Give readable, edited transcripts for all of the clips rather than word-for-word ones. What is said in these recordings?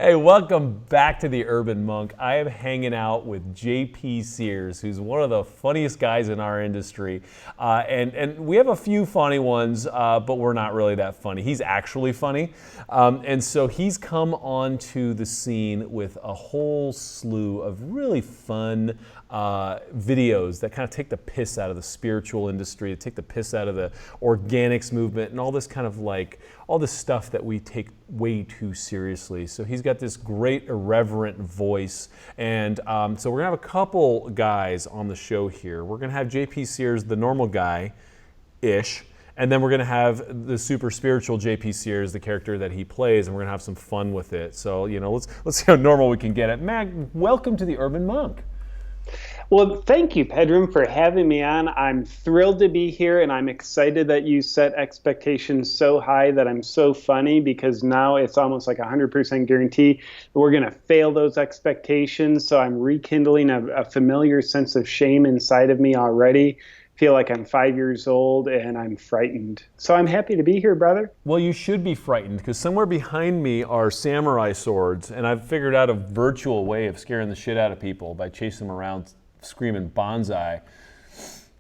Hey, welcome back to the Urban Monk. I am hanging out with JP Sears, who's one of the funniest guys in our industry. And we have a few funny ones, but we're not really that funny. He's actually funny. And so he's come onto the scene with a whole slew of really fun videos that kind of take the piss out of the spiritual industry, take the piss out of the organics movement, and all this kind of like, all this stuff that we take way too seriously. So he's got this great irreverent voice. And so we're gonna have a couple guys on the show here. We're gonna have JP Sears, the normal guy-ish, and then we're gonna have the super spiritual JP Sears, the character that he plays, and we're gonna have some fun with it. So, you know, let's see how normal we can get it. Mag, welcome to the Urban Monk. Well, thank you, Pedram, for having me on. I'm thrilled to be here, and I'm excited that you set expectations so high that I'm so funny, because now it's almost like 100% guarantee that we're going to fail those expectations. So I'm rekindling a familiar sense of shame inside of me already. Feel like I'm 5 years old and I'm frightened. So I'm happy to be here, brother. Well, you should be frightened, because somewhere behind me are samurai swords, and I've figured out a virtual way of scaring the shit out of people by chasing them around screaming bonsai.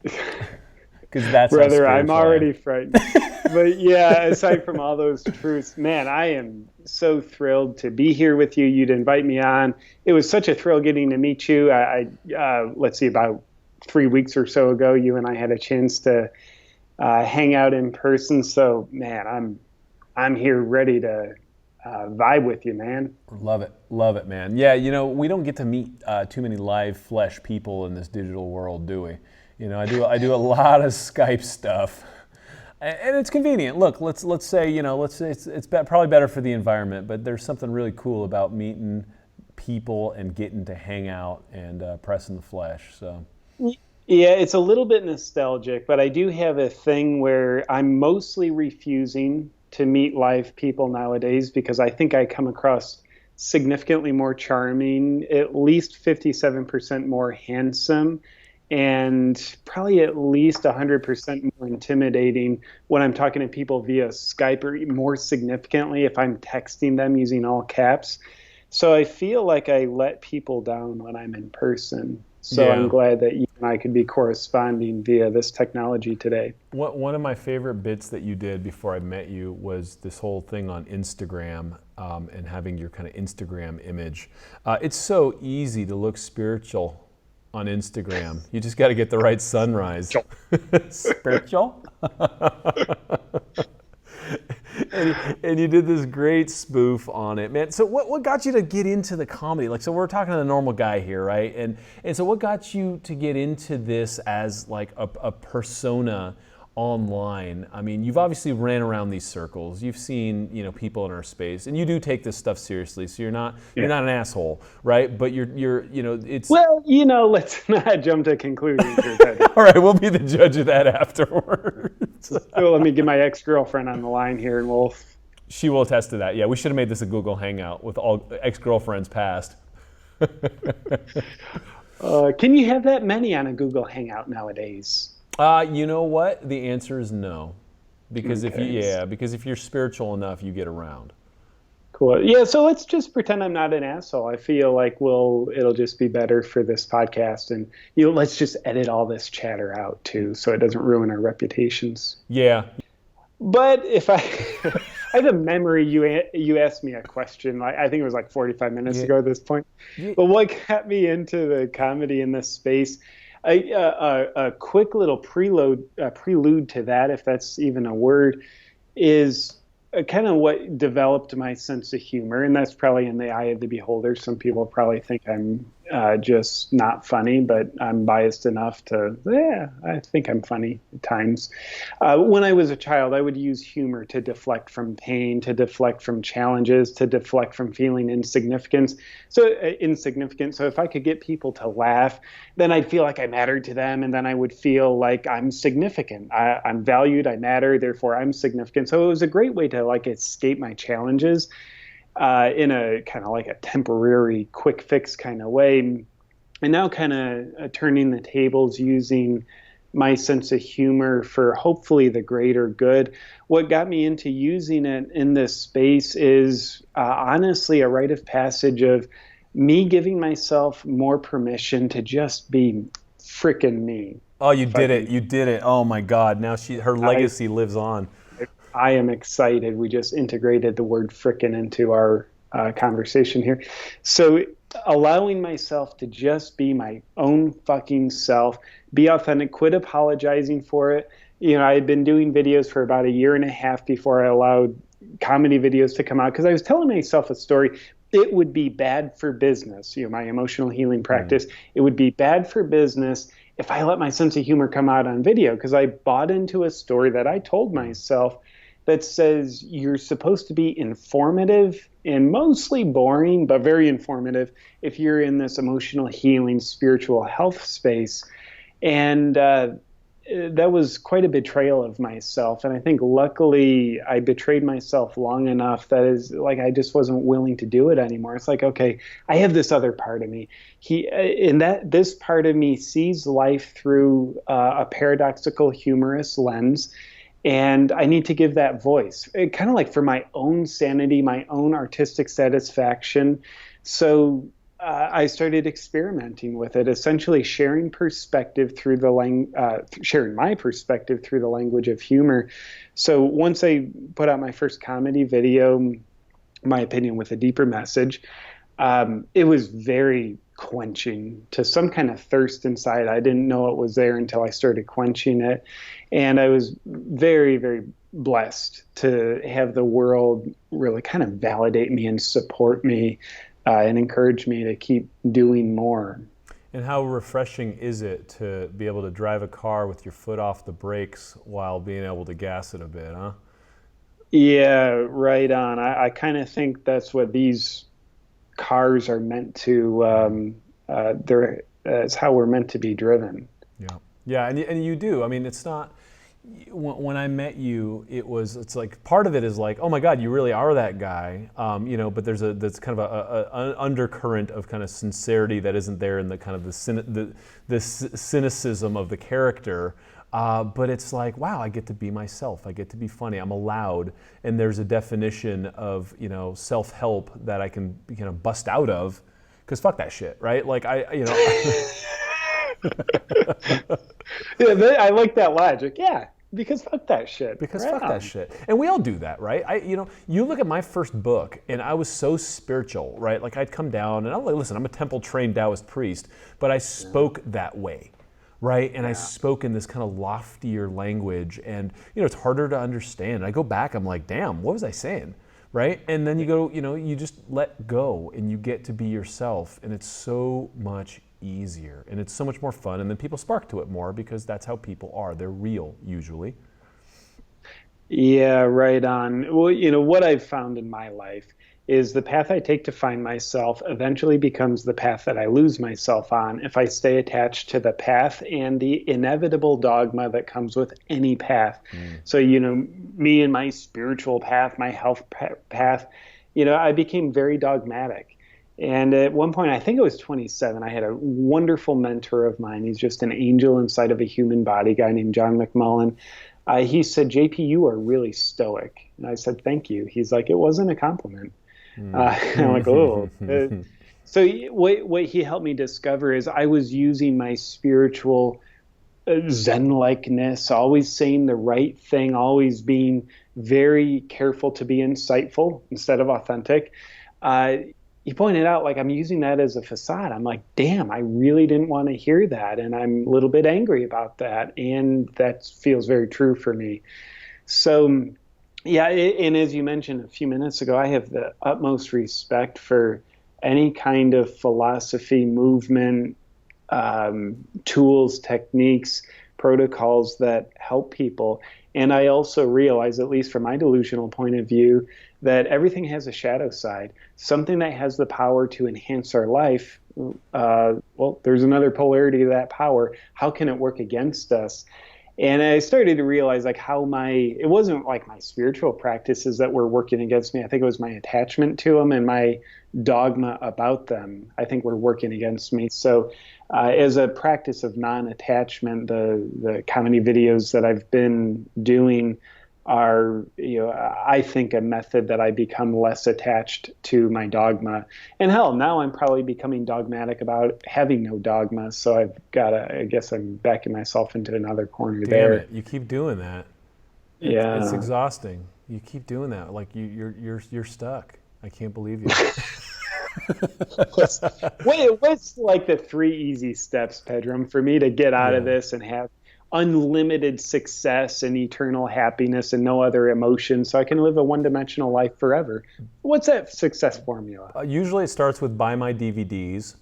Because that's brother, I'm already frightened. But yeah, aside from all those truths, man, I am so thrilled to be here with you. You'd invite me on. It was such a thrill getting to meet you. Let's see, about 3 weeks or so ago, you and I had a chance to hang out in person. So, man, I'm here ready to vibe with you, man. Love it, man. Yeah, you know, we don't get to meet too many live flesh people in this digital world, do we? You know, I do a lot of Skype stuff, and it's convenient. Look, let's say, you know, it's probably better for the environment, but there's something really cool about meeting people and getting to hang out and press in the flesh. So. Yeah, it's a little bit nostalgic, but I do have a thing where I'm mostly refusing to meet live people nowadays, because I think I come across significantly more charming, at least 57% more handsome, and probably at least 100% more intimidating when I'm talking to people via Skype, or more significantly if I'm texting them using all caps. So I feel like I let people down when I'm in person. So yeah. I'm glad that you and I could be corresponding via this technology today. One of my favorite bits that you did before I met you was this whole thing on Instagram and having your kind of Instagram image. It's so easy to look spiritual on Instagram. You just got to get the right sunrise. Spiritual? And you did this great spoof on it, man. So what got you to get into the comedy? Like, so we're talking to the normal guy here, right? And so what got you to get into this as like a persona online? I mean, you've obviously ran around these circles. You've seen, you know, people in our space, and you do take this stuff seriously. So you're not an asshole, right? But you're you know, it's, well, you know, let's not jump to conclusions here. All right, we'll be the judge of that afterwards. So let me get my ex-girlfriend on the line here, and she will attest to that. Yeah, we should have made this a Google Hangout with all ex-girlfriends past. Can you have that many on a Google Hangout nowadays? You know what? The answer is no, because because if you're spiritual enough, you get around. Cool. Yeah. So let's just pretend I'm not an asshole. I feel like it'll just be better for this podcast, and let's just edit all this chatter out too, so it doesn't ruin our reputations. Yeah. But if I have a memory, you asked me a question. I think it was like 45 minutes ago at this point. Yeah. But what got me into the comedy in this space? A quick little prelude to that, if that's even a word, is kind of what developed my sense of humor, and that's probably in the eye of the beholder. Some people probably think I'm just not funny, but I'm biased enough I think I'm funny at times. When I was a child, I would use humor to deflect from pain, to deflect from challenges, to deflect from feeling insignificant. So if I could get people to laugh, then I'd feel like I mattered to them, and then I would feel like I'm significant. I'm valued, I matter, therefore I'm significant. So it was a great way to like escape my challenges. In a kind of like a temporary quick fix kind of way. And now kind of turning the tables using my sense of humor for hopefully the greater good. What got me into using it in this space is honestly a rite of passage of me giving myself more permission to just be frickin' me. Oh, you If I did can, it. You did it. Oh my God. Now her I, legacy lives on. I am excited. We just integrated the word frickin' into our conversation here. So allowing myself to just be my own fucking self, be authentic, quit apologizing for it. I had been doing videos for about a year and a half before I allowed comedy videos to come out because I was telling myself a story. It would be bad for business, my emotional healing practice. It would be bad for business if I let my sense of humor come out on video because I bought into a story that I told myself that says you're supposed to be informative and mostly boring, but very informative if you're in this emotional healing, spiritual health space. And that was quite a betrayal of myself. And I think luckily I betrayed myself long enough that is like I just wasn't willing to do it anymore. It's like, okay, I have this other part of me. This part of me sees life through a paradoxical, humorous lens. And I need to give that voice, kind of like for my own sanity, my own artistic satisfaction. So I started experimenting with it, essentially sharing perspective through sharing my perspective through the language of humor. So once I put out my first comedy video, my opinion with a deeper message, it was very quenching to some kind of thirst inside. I didn't know it was there until I started quenching it. And I was very, very blessed to have the world really kind of validate me and support me and encourage me to keep doing more. And how refreshing is it to be able to drive a car with your foot off the brakes while being able to gas it a bit, huh? Yeah, right on. I kind of think that's what these cars are meant to, it's how we're meant to be driven. Yeah. Yeah, and you do. I mean, it's not, when I met you, it's like, part of it is like, oh my God, you really are that guy, but there's kind of an undercurrent of kind of sincerity that isn't there in the kind of the cynicism of the character. But it's like, wow, I get to be myself. I get to be funny. I'm allowed. And there's a definition of, self-help that I can, bust out of. Because fuck that shit, right? Like, Yeah, I like that logic. Yeah, because fuck that shit. Because right fuck on. that shit. And we all do that, right? You look at my first book, and I was so spiritual, right? Like, I'd come down, and I'm like, listen, I'm a temple-trained Taoist priest, but I spoke that way. Right, and I spoke in this kind of loftier language, and it's harder to understand. I go back, I'm like, damn, what was I saying, right? And then you go, you just let go, and you get to be yourself, and it's so much easier, and it's so much more fun, and then people spark to it more because that's how people are. They're real, usually. Yeah, right on. Well, what I've found in my life is the path I take to find myself eventually becomes the path that I lose myself on if I stay attached to the path and the inevitable dogma that comes with any path. So, me and my spiritual path, my health path, I became very dogmatic. And at one point, I think it was 27, I had a wonderful mentor of mine. He's just an angel inside of a human body, a guy named John McMullen. He said, JP, you are really stoic. And I said, thank you. He's like, it wasn't a compliment. And I'm like, oh. So what he helped me discover is I was using my spiritual Zen-likeness, always saying the right thing, always being very careful to be insightful instead of authentic. He pointed out, like, I'm using that as a facade. I'm like, damn, I really didn't want to hear that. And I'm a little bit angry about that. And that feels very true for me. So, yeah, and as you mentioned a few minutes ago, I have the utmost respect for any kind of philosophy, movement, tools, techniques, protocols that help people. And I also realize, at least from my delusional point of view, that everything has a shadow side, something that has the power to enhance our life. Well, there's another polarity to that power. How can it work against us? And I started to realize like it wasn't like my spiritual practices that were working against me. I think it was my attachment to them and my dogma about them, I think, were working against me. So as a practice of non-attachment, the comedy videos that I've been doing are, I think, a method that I become less attached to my dogma. And hell, now I'm probably becoming dogmatic about having no dogma. So I guess I'm backing myself into another corner there. Damn it, you keep doing that. It's exhausting. You keep doing that. Like you're stuck. I can't believe you. What's like the 3 easy steps, Pedram, for me to get out of this and have unlimited success and eternal happiness and no other emotion so I can live a one-dimensional life forever? What's that success formula? Usually it starts with buy my DVDs.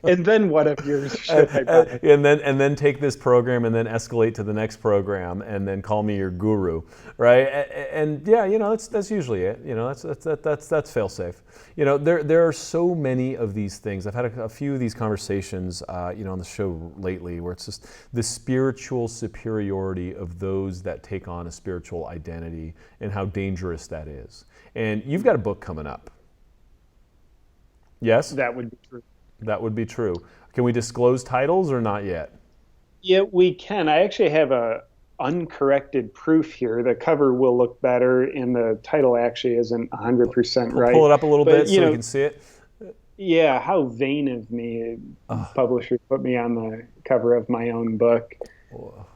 And then what of yours should I buy? And then take this program and then escalate to the next program and then call me your guru, right? And yeah, that's usually it. That's fail safe. There are so many of these things. I've had a few of these conversations, on the show lately, where it's just the spiritual superiority of those that take on a spiritual identity and how dangerous that is. And you've got a book coming up. Yes? That would be true. That would be true. Can we disclose titles or not yet? Yeah, we can. I actually have a uncorrected proof here. The cover will look better, and the title actually isn't 100% right. Pull it up a little bit so we can see it. Yeah, how vain of me. Publisher put me on the cover of my own book.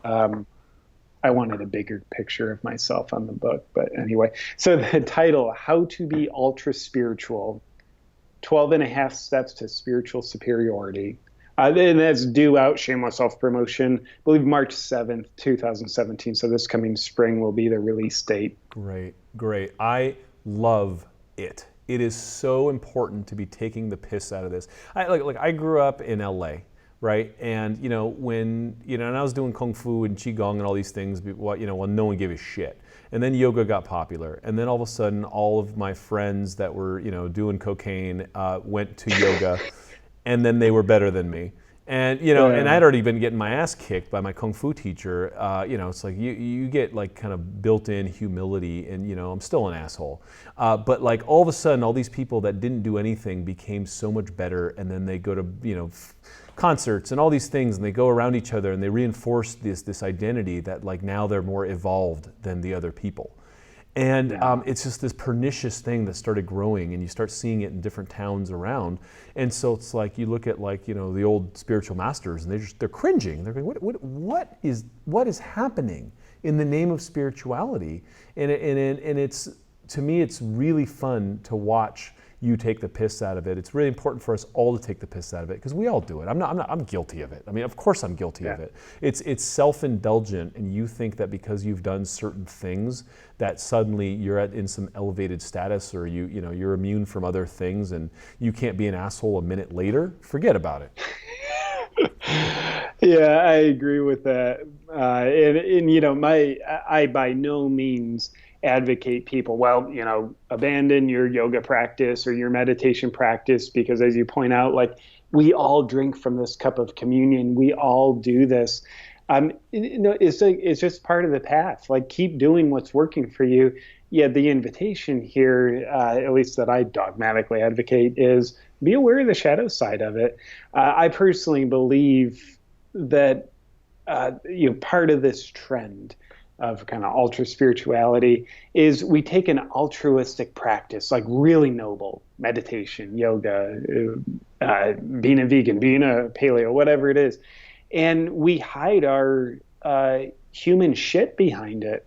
I wanted a bigger picture of myself on the book, but anyway. So the title, How to Be Ultra Spiritual, 12 and a half Steps to Spiritual Superiority. And that's due out, shameless self-promotion, I believe March 7th, 2017. So this coming spring will be the release date. Great. I love it. It is so important to be taking the piss out of this. I grew up in LA, right? And, when, and I was doing Kung Fu and Qigong and all these things, when no one gave a shit. And then yoga got popular. And then all of a sudden, all of my friends that were, doing cocaine went to yoga, and then they were better than me. And, and I'd already been getting my ass kicked by my Kung Fu teacher. It's like you get like kind of built-in humility, and, I'm still an asshole. But like all of a sudden, all these people that didn't do anything became so much better. And then they go to, concerts and all these things, and they go around each other and they reinforce this identity that like now they're more evolved than the other people. And it's just this pernicious thing that started growing, and you start seeing it in different towns around. And so it's like you look at like, the old spiritual masters, and they're cringing. They're going, what is happening in the name of spirituality? And it's, to me, it's really fun to watch you take the piss out of it. It's really important for us all to take the piss out of it, because we all do it. I'm guilty of it. I mean, of course I'm guilty of it. It's self-indulgent, and you think that because you've done certain things that suddenly you're in some elevated status, or you're immune from other things, and you can't be an asshole a minute later. Forget about it. Yeah, I agree with that. I by no means advocate people, abandon your yoga practice or your meditation practice, because as you point out, like, we all drink from this cup of communion. We all do this. It's just part of the path. Like, keep doing what's working for you. Yeah, the invitation here, at least that I dogmatically advocate, is be aware of the shadow side of it. I personally believe that part of this trend of kind of ultra spirituality is we take an altruistic practice, like really noble meditation, yoga, being a vegan, being a paleo, whatever it is, and we hide our human shit behind it.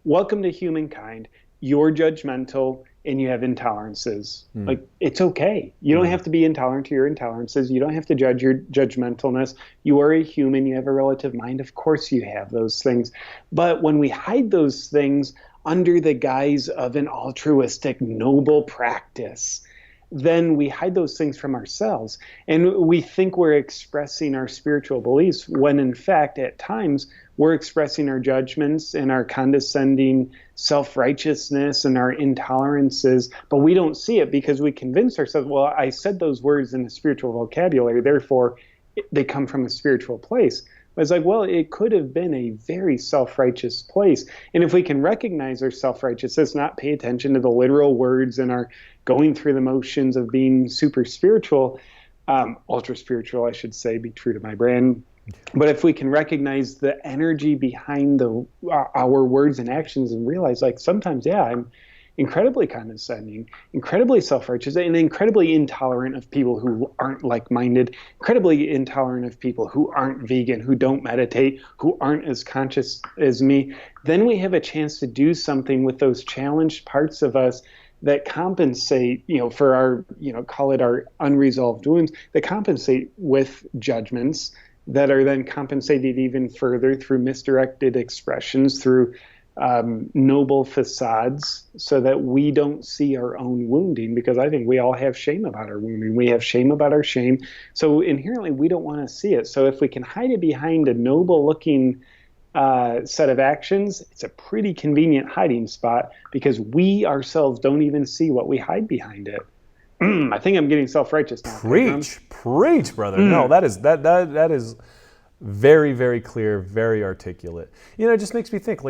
Welcome to humankind. You're judgmental and you have intolerances. Like, it's okay. You don't have to be intolerant to your intolerances. You don't have to judge your judgmentalness. You are a human. You have a relative mind. Of course you have those things. But when we hide those things under the guise of an altruistic, noble practice, then we hide those things from ourselves. And we think we're expressing our spiritual beliefs, when in fact, at times, we're expressing our judgments and our condescending self-righteousness and our intolerances, but we don't see it because we convince ourselves, well, I said those words in the spiritual vocabulary, therefore they come from a spiritual place. But it's like, well, it could have been a very self-righteous place. And if we can recognize our self-righteousness, not pay attention to the literal words and our going through the motions of being super spiritual, ultra spiritual, I should say, be true to my brand. But if we can recognize the energy behind our words and actions and realize, like, sometimes, yeah, I'm incredibly condescending, incredibly self-righteous, and incredibly intolerant of people who aren't like-minded, incredibly intolerant of people who aren't vegan, who don't meditate, who aren't as conscious as me, then we have a chance to do something with those challenged parts of us that compensate, for our, call it our unresolved wounds, that compensate with judgments that are then compensated even further through misdirected expressions, through noble facades, so that we don't see our own wounding, because I think we all have shame about our wounding. We have shame about our shame. So inherently, we don't want to see it. So if we can hide it behind a noble looking set of actions, it's a pretty convenient hiding spot, because we ourselves don't even see what we hide behind it. I think I'm getting self-righteous now. Preach, brother. No, that is very, very clear, very articulate. It just makes me think,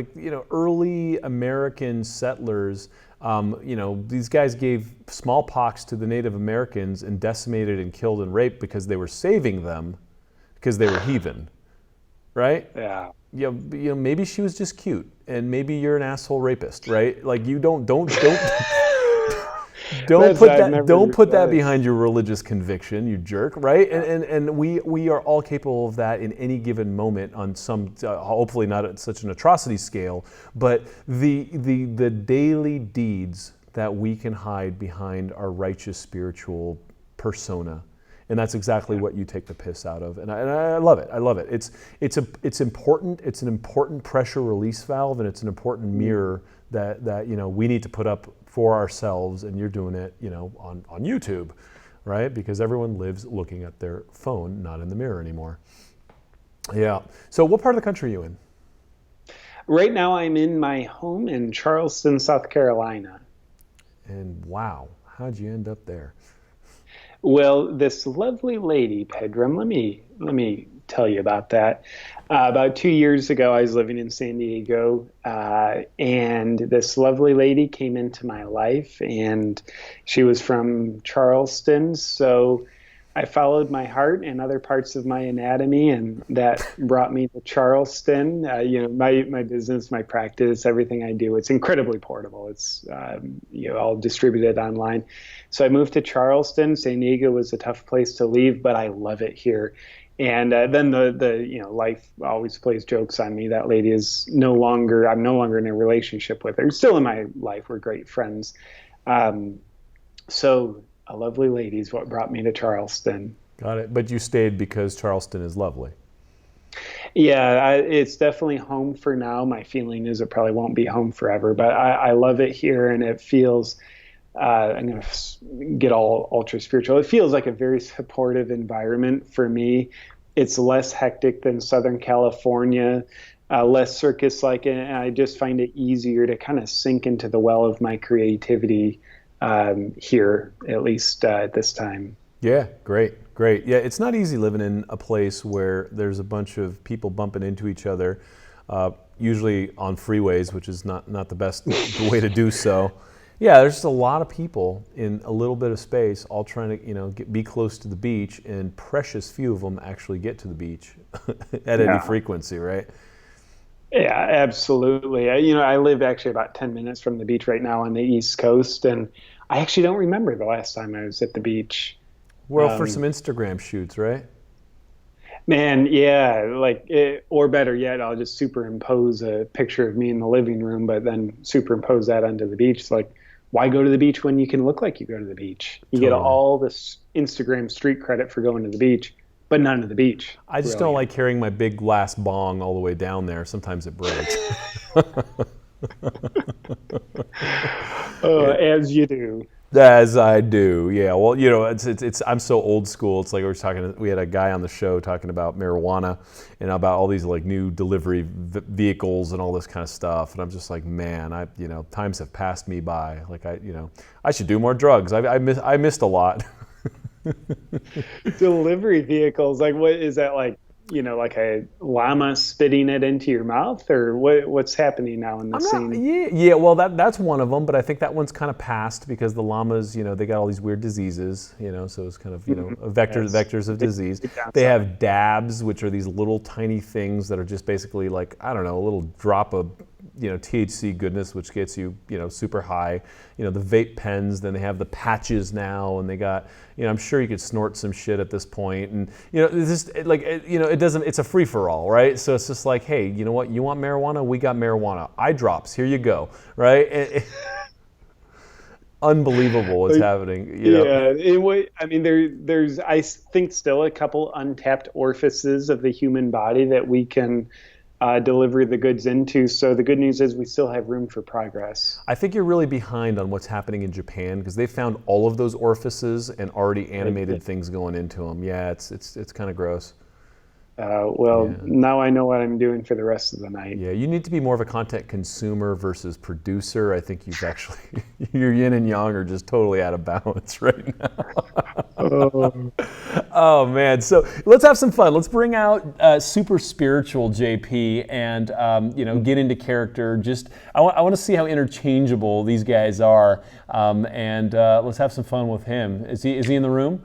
early American settlers, these guys gave smallpox to the Native Americans and decimated and killed and raped because they were saving them because they were heathen, right? Yeah. Maybe she was just cute, and maybe you're an asshole rapist, right? Like, you don't put that behind your religious conviction, you jerk, right? And we are all capable of that in any given moment on some, hopefully not at such an atrocity scale, but the daily deeds that we can hide behind our righteous spiritual persona. And that's exactly what you take the piss out of, and I love it. I love it. It's important. It's an important pressure release valve, and it's an important mirror that we need to put up for ourselves. And you're doing it, on YouTube, right? Because everyone lives looking at their phone, not in the mirror anymore. Yeah. So, what part of the country are you in? Right now, I'm in my home in Charleston, South Carolina. And wow, how'd you end up there? Well, this lovely lady, Pedram, let me tell you about that. About 2 years ago, I was living in San Diego, and this lovely lady came into my life, and she was from Charleston. So I followed my heart and other parts of my anatomy, and that brought me to Charleston. My business, my practice, everything I do, it's incredibly portable. It's all distributed online. So I moved to Charleston. San Diego was a tough place to leave, but I love it here. And then the life always plays jokes on me. That lady I'm no longer in a relationship with her. Still in my life, we're great friends. So a lovely lady is what brought me to Charleston. Got it. But you stayed because Charleston is lovely. Yeah, it's definitely home for now. My feeling is it probably won't be home forever, but I love it here, and it feels, I'm going to get all ultra spiritual. It feels like a very supportive environment for me. It's less hectic than Southern California, less circus-like, and I just find it easier to kind of sink into the well of my creativity here, at least at this time. Yeah, great. Yeah, it's not easy living in a place where there's a bunch of people bumping into each other, usually on freeways, which is not the best way to do so. Yeah, there's just a lot of people in a little bit of space, all trying to be close to the beach, and precious few of them actually get to the beach at any frequency, right? Yeah, absolutely. I live actually about 10 minutes from the beach right now on the East Coast, and I actually don't remember the last time I was at the beach. Well, for some Instagram shoots, right? Man, yeah, or better yet, I'll just superimpose a picture of me in the living room, but then superimpose that onto the beach. It's like, why go to the beach when you can look like you go to the beach? You get all this Instagram street credit for going to the beach, but none of the beach. I just don't like carrying my big glass bong all the way down there. Sometimes it breaks. As you do. As I do, yeah. Well, it's I'm so old school. It's like we had a guy on the show talking about marijuana and about all these new delivery vehicles and all this kind of stuff. And I'm just like, man, times have passed me by. I should do more drugs. I missed a lot. Delivery vehicles, like what is that like? Like a llama spitting it into your mouth, or what's happening now in the I'm not, scene? yeah, well, that's one of them, but I think that one's kind of passed because the llamas, they got all these weird diseases, so it's kind of, Yes, vectors of big, disease. big They downside. have dabs, which are these little tiny things that are just basically like, I don't know, a little drop of, THC goodness, which gets you, super high. The vape pens, then they have the patches now, and they got, I'm sure you could snort some shit at this point. And, it's just like, it doesn't, it's a free for all, right? So it's just like, hey, you know what? You want marijuana? We got marijuana. Eye drops. Here you go, right? Unbelievable what's Like, happening. yeah, I mean, there's I think still a couple untapped orifices of the human body that we can deliver the goods into. So the good news is we still have room for progress. I think you're really behind on what's happening in Japan because they found all of those orifices and already animated things going into them. Yeah, it's kind of gross. Well, Yeah. now I know what I'm doing for the rest of the night. Yeah, you need to be more of a content consumer versus producer. I think you've actually, your yin and yang are just totally out of balance right now. Oh, Oh man, so let's have some fun. Let's bring out super spiritual JP and get into character. Just I want to see how interchangeable these guys are, and let's have some fun with him. Is he in the room?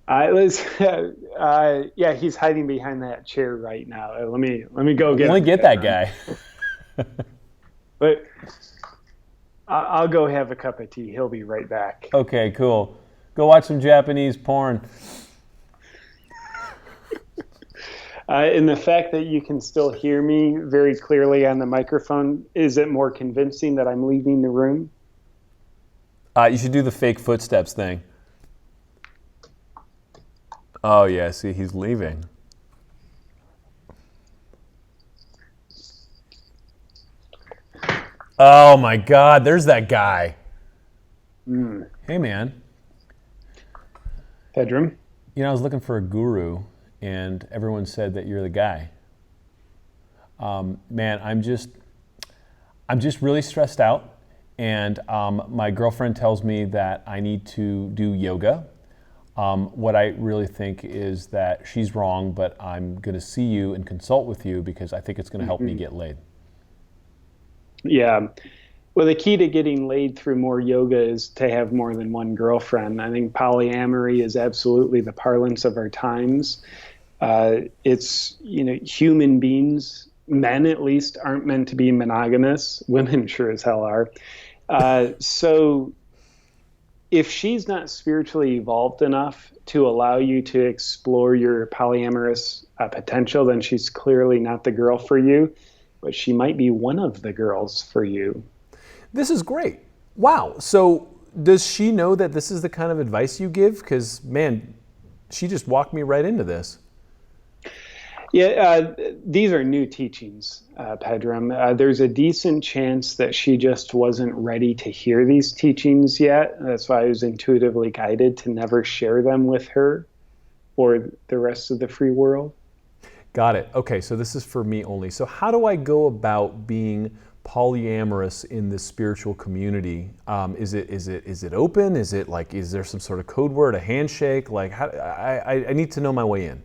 I was, yeah, he's hiding behind that chair right now. Let me go get Let me him. get that guy. But I'll go have a cup of tea. He'll be right back. Okay, cool. Go watch some Japanese porn. And the fact that you can still hear me very clearly on the microphone, is it more convincing that I'm leaving the room? You should do the fake footsteps thing. Oh yeah, see, he's leaving. Oh my God, there's that guy. Hey man, Bedroom? I was looking for a guru, and everyone said that you're the guy. Man, I'm just really stressed out, and my girlfriend tells me that I need to do yoga. What I really think is that she's wrong, but I'm going to see you and consult with you because I think it's going to help me get laid. Yeah. Well, the key to getting laid through more yoga is to have more than one girlfriend. I think polyamory is absolutely the parlance of our times. It's, human beings, men at least, aren't meant to be monogamous. Women sure as hell are. So if she's not spiritually evolved enough to allow you to explore your polyamorous potential, then she's clearly not the girl for you, but she might be one of the girls for you. This is great. Wow. So does she know that this is the kind of advice you give? Because, man, she just walked me right into this. Yeah, these are new teachings, Pedram. There's a decent chance that she just wasn't ready to hear these teachings yet. That's why I was intuitively guided to never share them with her or the rest of the free world. Got it. Okay, so this is for me only. So how do I go about being polyamorous in this spiritual community? Is it open? Is it like, is there some sort of code word, a handshake? Like, I need to know my way in.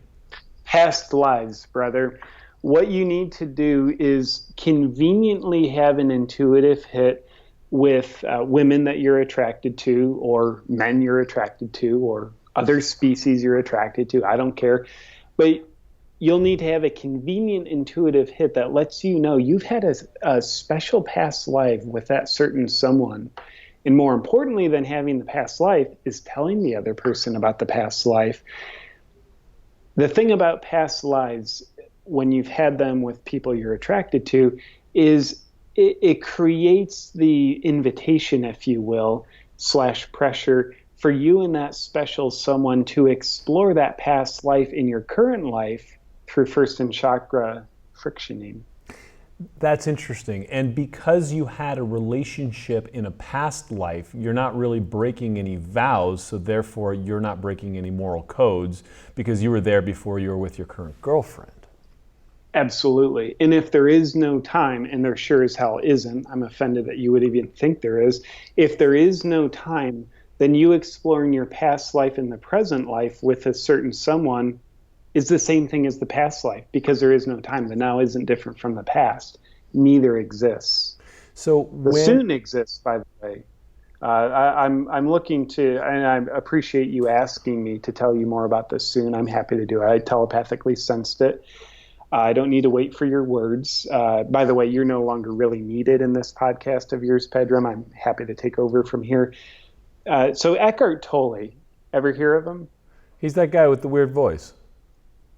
Past lives, brother. What you need to do is conveniently have an intuitive hit with women that you're attracted to, or men you're attracted to, or other species you're attracted to. I don't care. But you'll need to have a convenient intuitive hit that lets you know you've had a special past life with that certain someone. And more importantly than having the past life is telling the other person about the past life. The thing about past lives, when you've had them with people you're attracted to, is it creates the invitation, if you will, / pressure for you and that special someone to explore that past life in your current life through first and chakra frictioning. That's interesting. And because you had a relationship in a past life, you're not really breaking any vows, so therefore you're not breaking any moral codes because you were there before you were with your current girlfriend. Absolutely. And if there is no time, and there sure as hell isn't, I'm offended that you would even think there is, if there is no time, then you exploring your past life and the present life with a certain someone is the same thing as the past life, because there is no time. The now isn't different from the past. Neither exists. So the soon exists, by the way. I'm looking to, and I appreciate you asking me to tell you more about this soon. I'm happy to do it. I telepathically sensed it. I don't need to wait for your words. By the way, you're no longer really needed in this podcast of yours, Pedram. I'm happy to take over from here. So Eckhart Tolle, ever hear of him? He's that guy with the weird voice.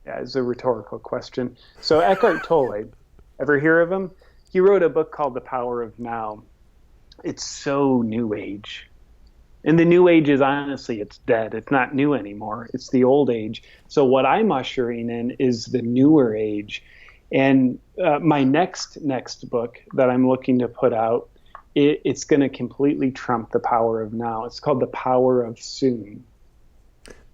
Yeah, it's a rhetorical question. So Eckhart Tolle, ever hear of him? He wrote a book called The Power of Now. It's so new age. And the new age is, honestly, it's dead. It's not new anymore. It's the old age. So what I'm ushering in is the newer age. And my next book that I'm looking to put out, it's going to completely trump The Power of Now. It's called The Power of Soon.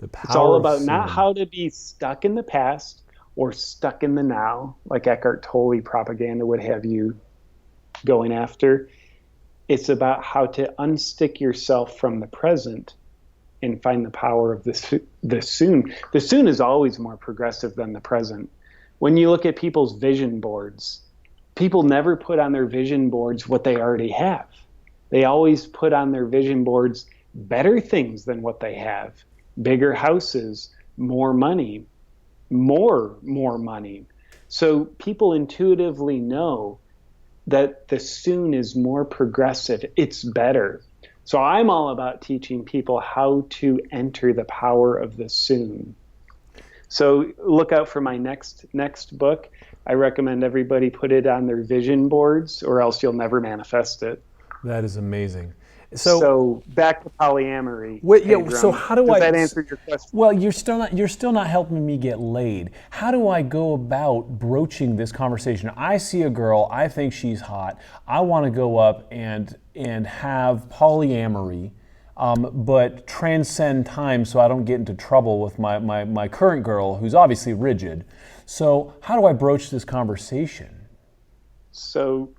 It's all about not how to be stuck in the past or stuck in the now, like Eckhart Tolle propaganda would have you going after. It's about how to unstick yourself from the present and find the power of the soon. The soon is always more progressive than the present. When you look at people's vision boards, people never put on their vision boards what they already have. They always put on their vision boards better things than what they have. Bigger houses, more money, more money. So people intuitively know that the soon is more progressive. It's better. So I'm all about teaching people how to enter the power of the soon. So look out for my next book. I recommend everybody put it on their vision boards, or else you'll never manifest it. That is amazing. So back to polyamory. So how do Does that answer your question? Well, you're still not helping me get laid. How do I go about broaching this conversation? I see a girl, I think she's hot. I want to go up and have polyamory, but transcend time so I don't get into trouble with my current girl, who's obviously rigid. So how do I broach this conversation? So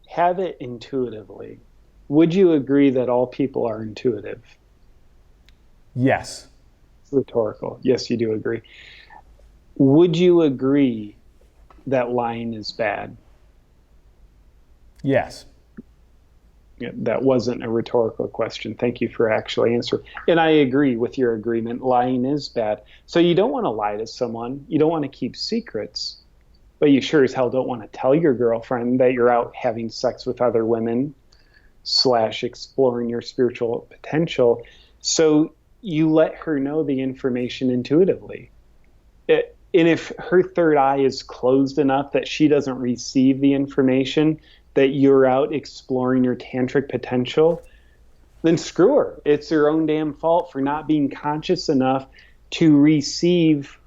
have it intuitively. Would you agree that all people are intuitive? Yes. It's rhetorical. Yes, you do agree. Would you agree that lying is bad? Yes. Yeah, that wasn't a rhetorical question. Thank you for actually answering. And I agree with your agreement. Lying is bad. So you don't want to lie to someone. You don't want to keep secrets. But you sure as hell don't want to tell your girlfriend that you're out having sex with other women / exploring your spiritual potential. So you let her know the information intuitively. And if her third eye is closed enough that she doesn't receive the information that you're out exploring your tantric potential, then screw her. It's her own damn fault for not being conscious enough to receive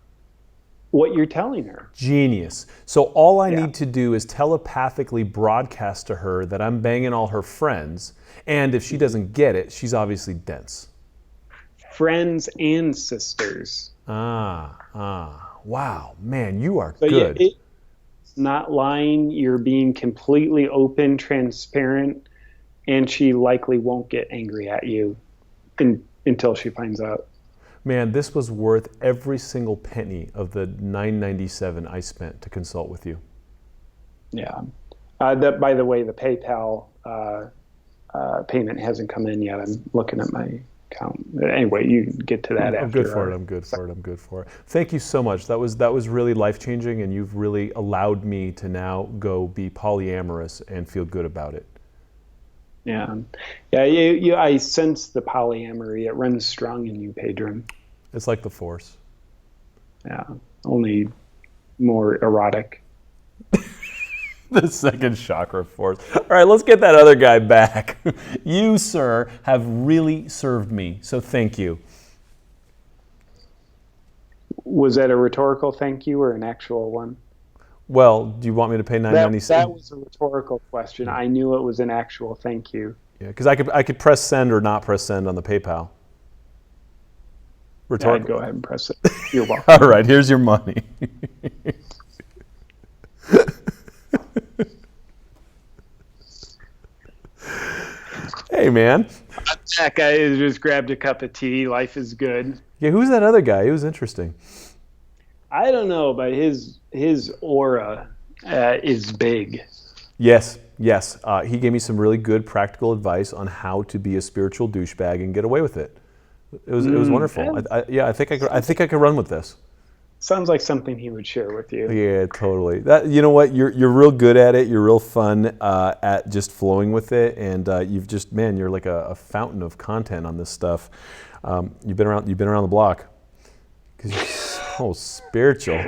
what you're telling her. Genius. So all I need to do is telepathically broadcast to her that I'm banging all her friends, and if she doesn't get it, she's obviously dense. Friends and sisters. Wow, man, you are but good. It's not lying. You're being completely open, transparent, and she likely won't get angry at you until she finds out. Man, this was worth every single penny of the $9.97 I spent to consult with you. Yeah. That, by the way, the PayPal payment hasn't come in yet. I'm looking at my account. Anyway, you get to that after. I'm good for it. Thank you so much. That was really life-changing, and you've really allowed me to now go be polyamorous and feel good about it. Yeah. I sense the polyamory. It runs strong in you, Pedram. It's like the Force. Yeah, only more erotic. The second chakra Force. All right, let's get that other guy back. You, sir, have really served me, so thank you. Was that a rhetorical thank you or an actual one? Well, do you want me to pay $9.97? That was a rhetorical question. I knew it was an actual thank you. Yeah, because I could press send or not press send on the PayPal. Rhetorical. Yeah, I'd go ahead and press it. You're welcome. All right, here's your money. Hey, man. back. I just grabbed a cup of tea. Life is good. Yeah, who's that other guy? He was interesting. I don't know, but his aura is big. Yes, yes. He gave me some really good practical advice on how to be a spiritual douchebag and get away with it. It was wonderful. I think I could run with this. Sounds like something he would share with you. Yeah, totally. That, you know what? You're real good at it. You're real fun at just flowing with it, and you're like a fountain of content on this stuff. You've been around the block because you're so spiritual.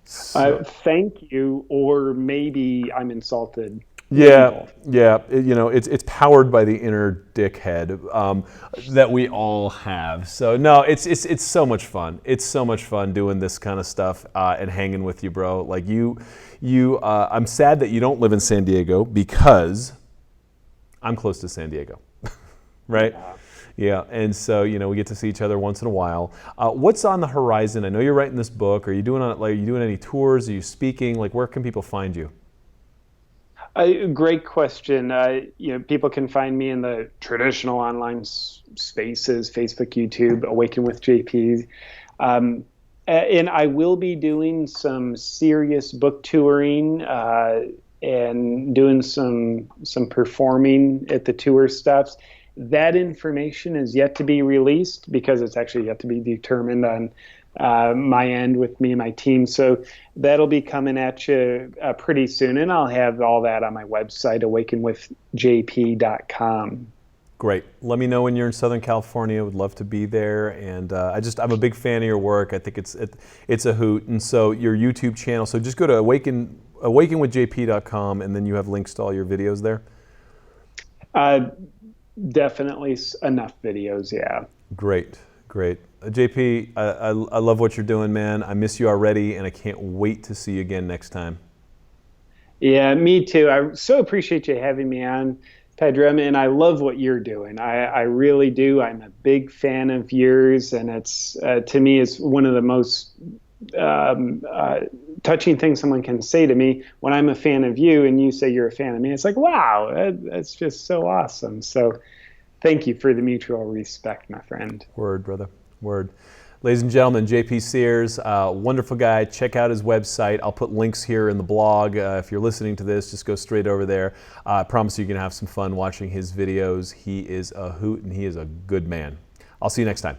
Thank you, or maybe I'm insulted. Yeah, yeah. It's powered by the inner dickhead that we all have. So no, it's so much fun. It's so much fun doing this kind of stuff and hanging with you, bro. Like you. I'm sad that you don't live in San Diego because I'm close to San Diego, right? Yeah, and so we get to see each other once in a while. What's on the horizon? I know you're writing this book. Are you doing any tours? Are you speaking? Like, where can people find you? Great question. People can find me in the traditional online spaces: Facebook, YouTube, Awaken with JP. And I will be doing some serious book touring and doing some performing at the tour stops. That information is yet to be released because it's actually yet to be determined on my end with me and my team. So that'll be coming at you pretty soon, and I'll have all that on my website, awakenwithjp.com. Great. Let me know when you're in Southern California. Would love to be there. And I'm a big fan of your work. I think it's a hoot. And so your YouTube channel. So just go to awakenwithjp.com, and then you have links to all your videos there. Definitely enough videos. Yeah. Great. JP, I love what you're doing, man. I miss you already, and I can't wait to see you again next time. Yeah, me too. I so appreciate you having me on, Pedro, and I love what you're doing. I really do. I'm a big fan of yours, and it's to me, it's one of the most touching things someone can say to me when I'm a fan of you and you say you're a fan of me. It's like, wow, that's just so awesome. So thank you for the mutual respect, my friend. Word, brother. Word. Ladies and gentlemen, JP Sears, wonderful guy. Check out his website. I'll put links here in the blog. If you're listening to this, just go straight over there. I promise you're going to have some fun watching his videos. He is a hoot and he is a good man. I'll see you next time.